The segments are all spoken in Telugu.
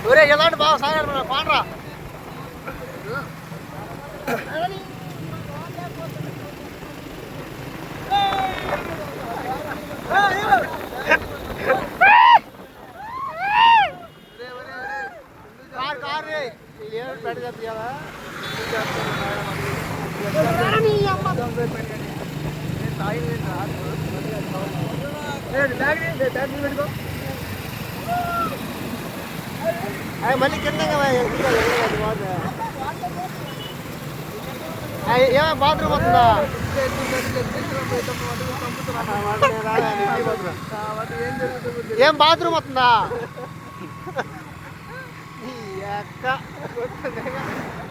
ఒరే ఎలాంటి బాగా సాగారు పాండ్రా మళ్ళీ కింద ఏమైనా బాత్రూమ్ వస్తుందా ఏం బాత్రూమ్ వస్తుందా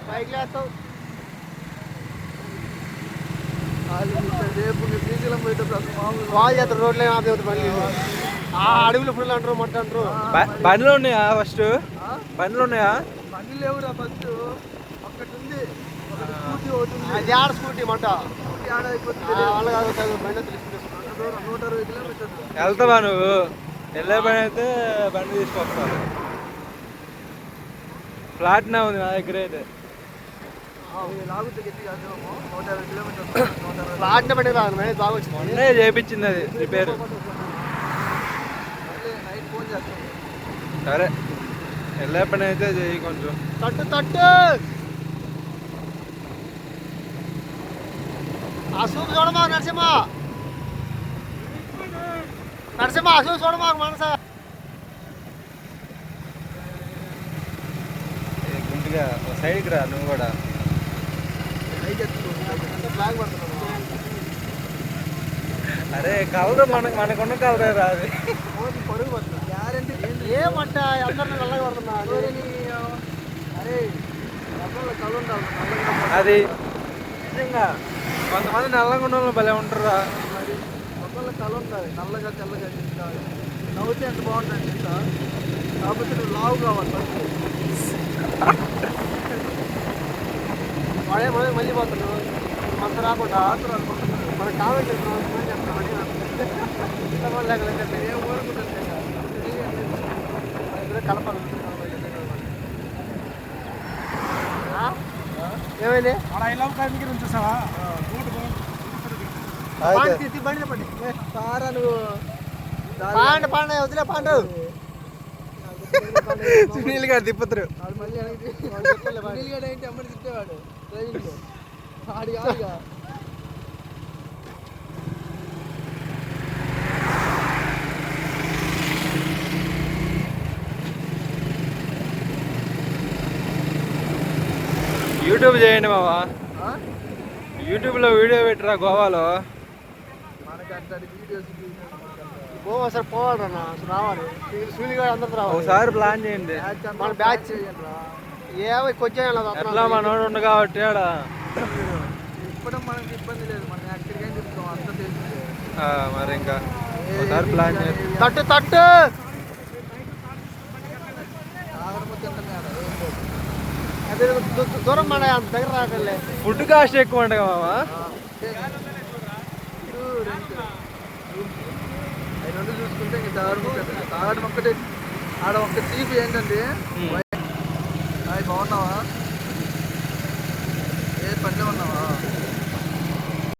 పైకి లేస్తావు రేపు శ్రీశైలం బాగా చేస్తారు రోడ్లు ఏమి ఆపేది మళ్ళీ ఆ అడవులు ఫుల్ అంటారు మంట అంటారు బండ్లు ఉన్నాయా ఫస్ట్ బండ్లు ఉన్నాయా బండ్లు లేవురా ఫస్ట్ ఒక్కటి ఉంది అది ఆడ స్కూటీ మంట వెళ్తావా నువ్వు వెళ్ళే పని అయితే బండి తీసుకొస్తావు ఫ్లాట్నే ఉంది నా దగ్గర అయితే చేయించింది అది రిపేర్ సరే వెళ్ళే పని అయితే చెయ్యి కొంచెం తట్టు తట్టు ఆ సూపు చూడమా నరసింహ నరసింహ ఆ సూపు చూడమా మనస గుంటుగా సైడ్కి రా నువ్వు కూడా అరే కలరు మనకున్న కలరే రాదు ఏమంట అందరిని నల్లగా పడుతున్నా అరే అది నిజంగా కొంతమంది నల్లగా ఉన్న వాళ్ళు భలే ఉంటారా మరి మొక్కల్లో కళ ఉంటుంది నల్లగా తెల్లగా నవ్వుతే ఎంత బాగుంటుంది తెలుసా కాకపోతే నువ్వు లావు కావాలి వాడే మళ్ళీ పోతున్నావు అంత రాకుండా మనకు కామెంట్ ఏం ఊరుకుంటుంది కలపాలి ఏమైంది చూసావా బండి పండి సారా నువ్వు పాండ పాండ వదిలే పాండు సునీల్ గారు తిప్పుతారు సునీల్ గారు ఏంటి అమ్మని తిప్పేవాడు డ్రైవింగ్లో ఆడి కాదుగా యూట్యూబ్ చేయండి మావా యూట్యూబ్లో వీడియో పెట్టరా గోవాలో మనకి అట్లాంటి వీడియోస్ గోవా సార్ పోవాలన్నా రావాలి సూలిగా అందరూ రావాలి ఒకసారి ప్లాన్ చేయండి మన బ్యాచ్ ఏమో కొంచెం ఎట్లా మనోడు ఉండు కాబట్టి ఇప్పుడు మనకి ఇబ్బంది లేదు మనం ఎక్కడికి ఏం చెప్తాం అంత తెలిసింది మరి ఇంకా ఒకసారి ప్లాన్ చేయండి తట్టు తట్టు అదే దూరం మన దగ్గర రాకలే ఫుడ్ కాస్ట్ ఎక్కువ అంట మామా రెండు చూసుకుంటే ఇంకా తాగడం ఒక్కటే ఆడ ఒక్క చీప్ ఏంటంటే